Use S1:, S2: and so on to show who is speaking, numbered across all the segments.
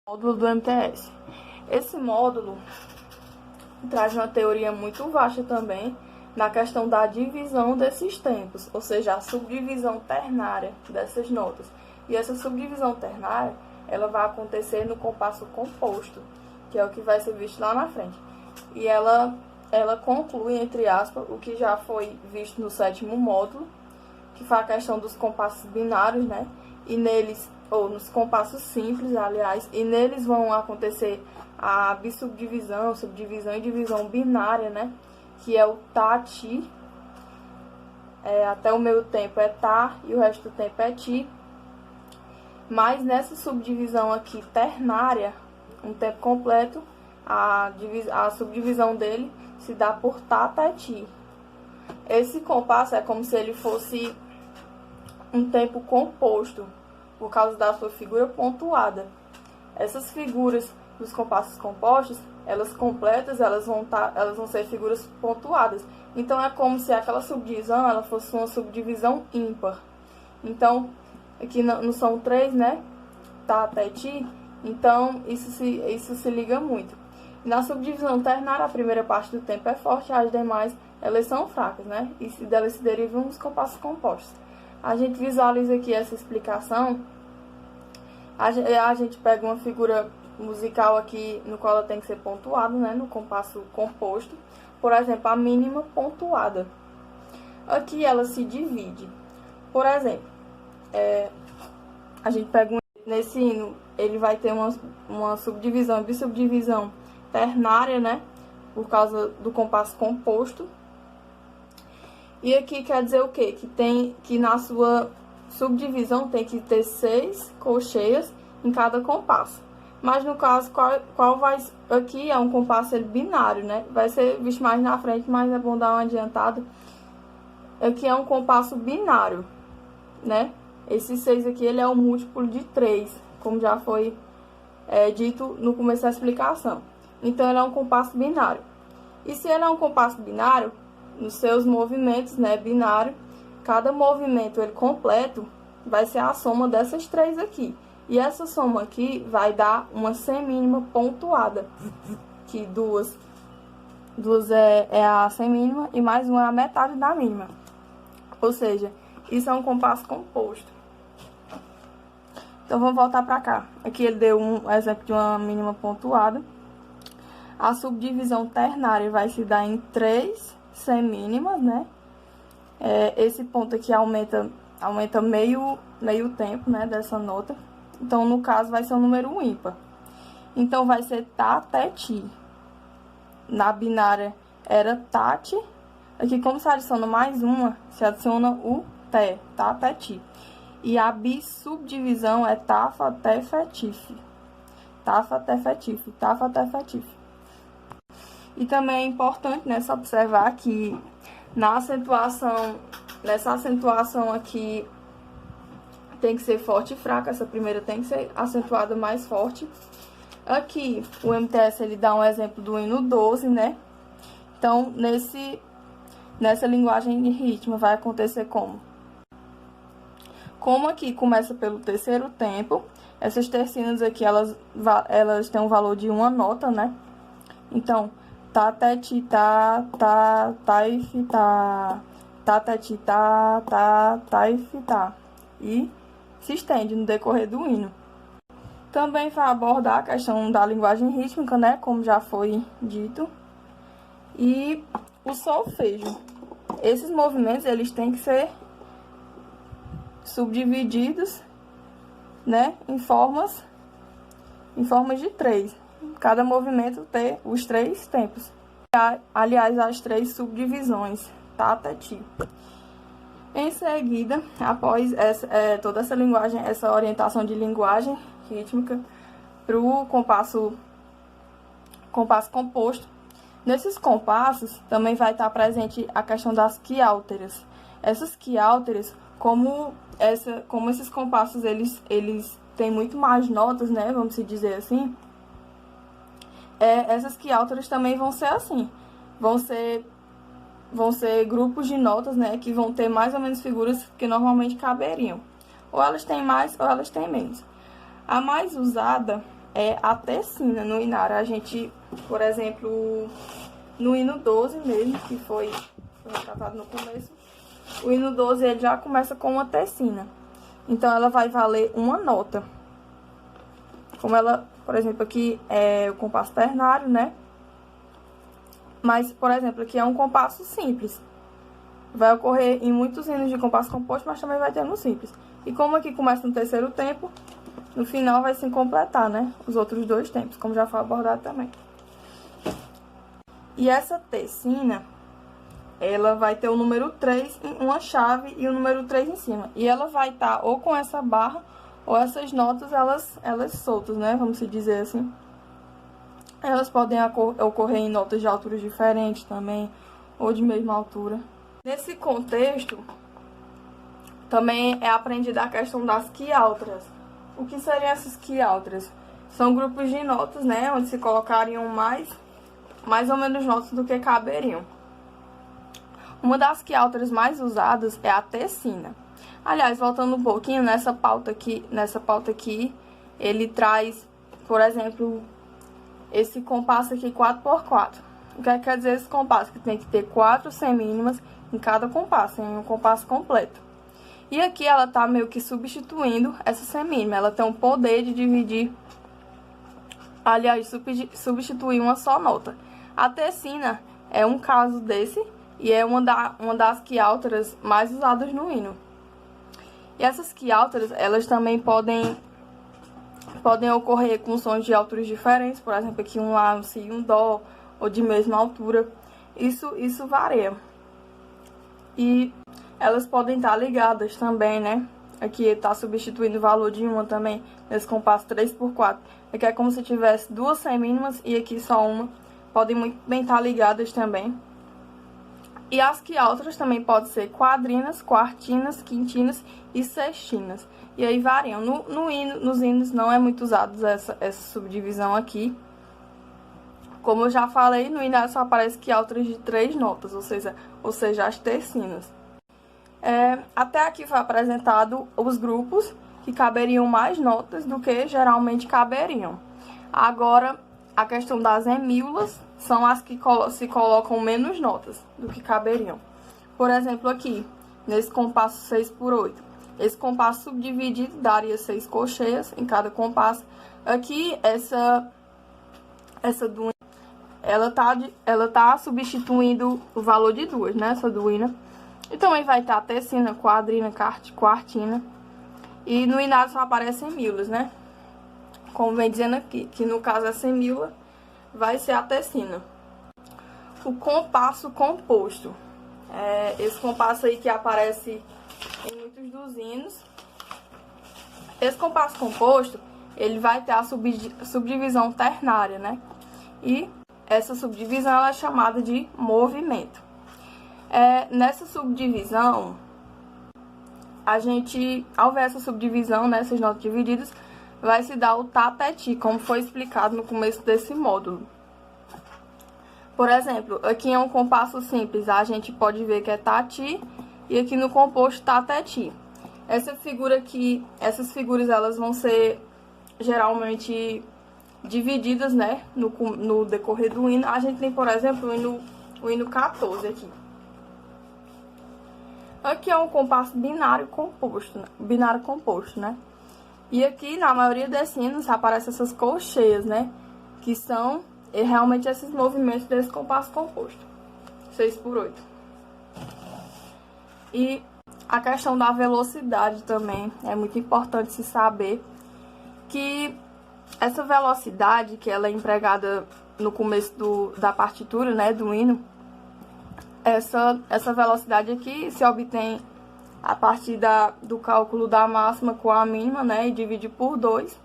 S1: Módulo do MTS. Esse módulo traz uma teoria muito vasta também na questão da divisão desses tempos, ou seja, a subdivisão ternária dessas notas. E essa subdivisão ternária, ela vai acontecer no compasso composto, que é o que vai ser visto lá na frente. E ela conclui, entre aspas, o que já foi visto no 7º módulo, que foi a questão dos compassos binários, né? E neles, ou nos compassos simples, aliás, e neles vão acontecer a bissubdivisão, subdivisão e divisão binária, né? Que é o tá-ti, até o meio tempo é tá e o resto do tempo é ti. Mas nessa subdivisão aqui ternária, um tempo completo, a subdivisão dele se dá por tá, tá, ti. Esse compasso é como se ele fosse um tempo composto, por causa da sua figura pontuada. Essas figuras dos compassos compostos, elas completas, elas vão ser figuras pontuadas. Então é como se aquela subdivisão ela fosse uma subdivisão ímpar. Então, aqui não são 3, né? Tá até ti. Então, isso se liga muito. Na subdivisão ternária, a primeira parte do tempo é forte, as demais elas são fracas, né? E delas se derivam os compassos compostos. A gente visualiza aqui essa explicação. A gente pega uma figura musical aqui no qual ela tem que ser pontuada, né? No compasso composto. Por exemplo, a mínima pontuada. Aqui ela se divide. Por exemplo, a gente pega nesse hino, ele vai ter uma subdivisão, bissubdivisão ternária, né? Por causa do compasso composto. E aqui quer dizer o quê? Que na sua subdivisão tem que ter 6 colcheias em cada compasso. Mas no caso, qual vai... Aqui é um compasso binário, né? Vai ser visto mais na frente, mas é bom dar uma adiantada. Aqui é um compasso binário, né? Esse 6 aqui, ele é um múltiplo de 3, como já foi dito no começo da explicação. Então, ele é um compasso binário. E se ele é um compasso binário, nos seus movimentos, né, binário, cada movimento ele completo vai ser a soma dessas 3 aqui. E essa soma aqui vai dar uma semínima pontuada, que duas é a semínima e mais uma é a metade da mínima. Ou seja, isso é um compasso composto. Então, vamos voltar para cá. Aqui ele deu um exemplo de uma mínima pontuada. A subdivisão ternária vai se dar em 3 semínimas, né? Esse ponto aqui aumenta meio tempo, né, dessa nota. Então, no caso, vai ser um número ímpar. Então, vai ser tá até ti. Na binária era tati. Aqui, como se adiciona mais uma, se adiciona o té, tá até ti. E a bissubdivisão é tafa até fetife. Tafa até fetife, tafa até fetife. E também é importante, né, observar que nessa acentuação aqui tem que ser forte e fraca. Essa primeira tem que ser acentuada mais forte. Aqui o MTS ele dá um exemplo do hino 12, né? Então, nessa linguagem de ritmo vai acontecer como? Como aqui começa pelo terceiro tempo, essas tercinas aqui elas têm um valor de uma nota, né? Então, tá, tá, ti, tá, tá, tá, e fi, tá, tá, tá, ti, tá, tá, tá, e fi, tá. E se estende no decorrer do hino. Também vai abordar a questão da linguagem rítmica, né? Como já foi dito. E o solfejo. Esses movimentos, eles têm que ser subdivididos, né? Em formas de 3. Cada movimento ter os 3 tempos. Aliás, as 3 subdivisões, tá até ti. Em seguida, após toda essa linguagem, essa orientação de linguagem rítmica para o compasso composto, nesses compassos também vai estar presente a questão das quiálteras. Essas quiálteras, como esses compassos eles têm muito mais notas, né? Vamos dizer assim. Essas quiálteras também vão ser assim. Vão ser grupos de notas, né, que vão ter mais ou menos figuras que normalmente caberiam. Ou elas têm mais ou elas têm menos. A mais usada é a tercina no inário. A gente, por exemplo, no hino 12 mesmo, que foi retratado no começo, o hino 12 ele já começa com uma tercina. Então, ela vai valer uma nota. Como ela, por exemplo, aqui é o compasso ternário, né? Mas, por exemplo, aqui é um compasso simples. Vai ocorrer em muitos hinos de compasso composto, mas também vai ter no simples. E como aqui começa no terceiro tempo, no final vai se completar, né? Os outros dois tempos, como já foi abordado também. E essa tercina, ela vai ter o número 3 em uma chave e o número 3 em cima. E ela vai estar ou com essa barra ou essas notas, elas soltas, né? Vamos se dizer assim. Elas podem ocorrer em notas de alturas diferentes também, ou de mesma altura. Nesse contexto, também é aprendida a questão das quialtras. O que seriam essas quialtras? São grupos de notas, né? Onde se colocariam mais ou menos notas do que caberiam. Uma das quialtras mais usadas é a tercina. Aliás, voltando um pouquinho nessa pauta aqui, ele traz, por exemplo, esse compasso aqui 4x4. O que quer dizer esse compasso? Que tem que ter 4 semínimas em cada compasso, em um compasso completo. E aqui ela tá meio que substituindo essa semínima. Ela tem o poder de dividir, aliás, substituir uma só nota. A tercina é um caso desse e é uma das quialtras mais usadas no hino. E essas quialtras, elas também podem ocorrer com sons de alturas diferentes, por exemplo, aqui um Lá, um Si e um Dó, ou de mesma altura. Isso varia. E elas podem estar ligadas também, né? Aqui está substituindo o valor de uma também, nesse compasso 3x4. Aqui é como se tivesse duas semínimas e aqui só uma. Podem muito bem estar ligadas também. E as quialtras também podem ser quadrinas, quartinas, quintinas e sextinas. E aí variam. Nos hinos não é muito usado essa subdivisão aqui. Como eu já falei, no hino só aparece quialtras de 3 notas, ou seja, as tercinas. Até aqui foi apresentado os grupos que caberiam mais notas do que geralmente caberiam. Agora, a questão das hemíulas são as que se colocam menos notas do que caberiam. Por exemplo, aqui, nesse compasso 6x8. Esse compasso subdividido daria 6 colcheias em cada compasso. Aqui, essa duina, ela tá substituindo o valor de duas, né? Essa duina. E também vai estar tercina, quadrina, quartina. E no inário só aparecem hemíulas, né? Como vem dizendo aqui, que no caso essa hemíula vai ser a tercina. O compasso composto. Esse compasso aí que aparece em muitos dos hinos. Esse compasso composto, ele vai ter a subdivisão ternária, né? E essa subdivisão ela é chamada de movimento. Nessa subdivisão, ao ver essa subdivisão, né, essas notas divididas, vai se dar o tá-té-ti, como foi explicado no começo desse módulo. Por exemplo, aqui é um compasso simples, a gente pode ver que é tá-ti, e aqui no composto tá-té-ti. Essas figuras elas vão ser geralmente divididas, né, no decorrer do hino. A gente tem, por exemplo, o hino 14 aqui. Aqui é um compasso binário composto, né? E aqui, na maioria desses hinos, aparecem essas colcheias, né? Que são realmente esses movimentos desse compasso composto. 6x8. E a questão da velocidade também é muito importante se saber que essa velocidade que ela é empregada no começo da partitura, né, do hino, essa velocidade aqui se obtém a partir do cálculo da máxima com a mínima, né, e divide por 2.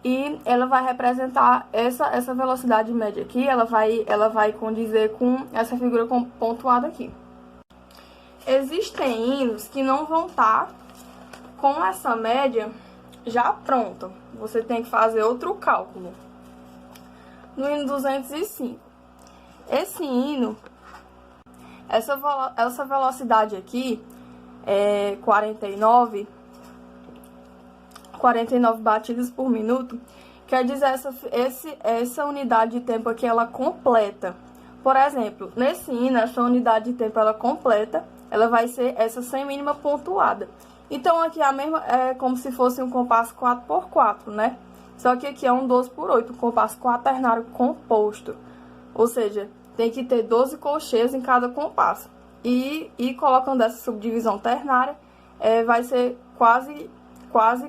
S1: E ela vai representar essa velocidade média aqui, ela vai condizer com essa figura pontuada aqui. Existem hinos que não vão estar com essa média já pronta. Você tem que fazer outro cálculo. No hino 205. Esse hino, essa velocidade aqui, 49, 49 batidas por minuto, quer dizer essa unidade de tempo aqui, ela completa. Por exemplo, nesse hino, essa unidade de tempo ela completa, ela vai ser essa semínima pontuada. Então aqui é como se fosse um compasso 4x4, né? Só que aqui é um 12x8, um compasso quaternário composto. Ou seja, tem que ter 12 colcheias em cada compasso. E colocando essa subdivisão ternária, vai ser quase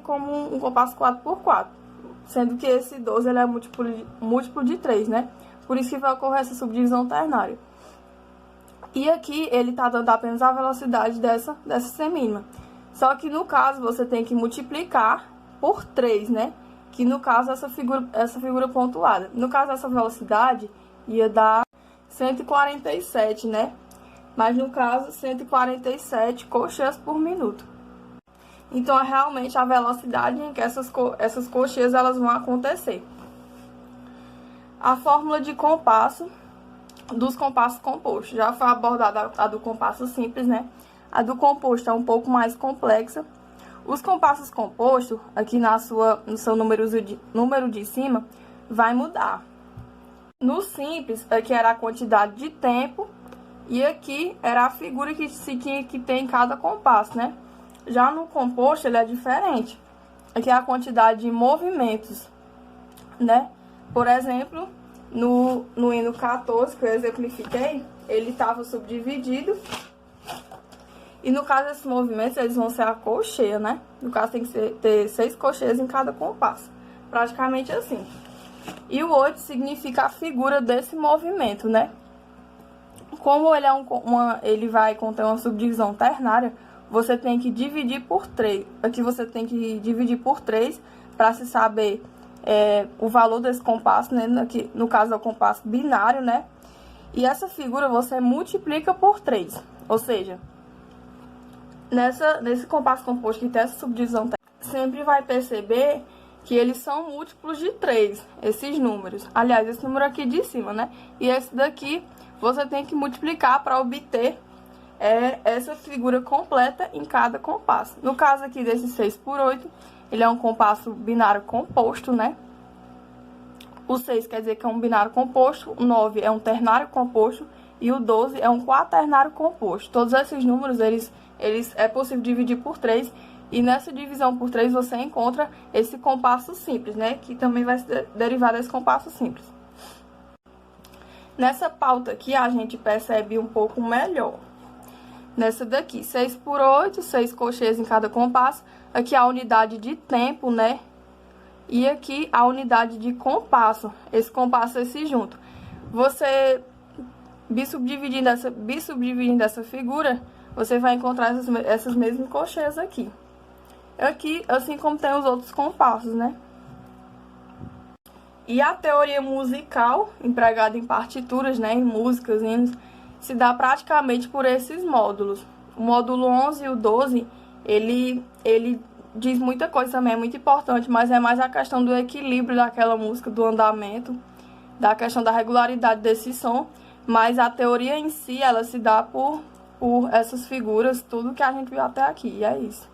S1: como um compasso 4x4. Sendo que esse 12 ele é múltiplo de 3, né? Por isso que vai ocorrer essa subdivisão ternária. E aqui ele está dando apenas a velocidade dessa semínima. Só que no caso você tem que multiplicar por 3, né? Que no caso essa figura pontuada. No caso essa velocidade ia dar 147, né? Mas no caso 147 colcheias por minuto. Então é realmente a velocidade em que essas colcheias elas vão acontecer. A fórmula de compasso dos compassos compostos. Já foi abordada a do compasso simples, né? A do composto é um pouco mais complexa. Os compassos compostos, aqui no seu número de cima, vai mudar. No simples, aqui era a quantidade de tempo e aqui era a figura que se tinha que ter em cada compasso, né? Já no composto, ele é diferente. Aqui é a quantidade de movimentos, né? Por exemplo, no hino 14, que eu exemplifiquei, ele estava subdividido. E no caso desses movimentos, eles vão ser a colcheia, né? No caso, tem que ter 6 colcheias em cada compasso. Praticamente assim. E o 8 significa a figura desse movimento, né? Como ele ele vai conter uma subdivisão ternária, você tem que dividir por 3. Aqui você tem que dividir por 3 para se saber o valor desse compasso, né? Aqui, no caso é o compasso binário, né? E essa figura você multiplica por 3. Ou seja, nesse compasso composto que tem essa subdivisão, sempre vai perceber que eles são múltiplos de 3, esses números. Aliás, esse número aqui de cima, né? E esse daqui você tem que multiplicar para obter essa figura completa em cada compasso. No caso aqui desse 6x8, ele é um compasso binário composto, né? O 6 quer dizer que é um binário composto, o 9 é um ternário composto e o 12 é um quaternário composto. Todos esses números, é possível dividir por 3 e nessa divisão por 3 você encontra esse compasso simples, né? Que também vai se derivar desse compasso simples. Nessa pauta aqui a gente percebe um pouco melhor. Nessa daqui, 6x8, 6 colcheias em cada compasso. Aqui a unidade de tempo, né? E aqui a unidade de compasso. Esse compasso, esse junto. Você subdividindo essa figura, você vai encontrar essas mesmas colcheias aqui. Aqui, assim como tem os outros compassos, né? E a teoria musical, empregada em partituras, né? Em músicas, hinos, se dá praticamente por esses módulos. O módulo 11 e o 12, ele diz muita coisa também, é muito importante, mas é mais a questão do equilíbrio daquela música, do andamento, da questão da regularidade desse som, mas a teoria em si, ela se dá por essas figuras, tudo que a gente viu até aqui, e é isso.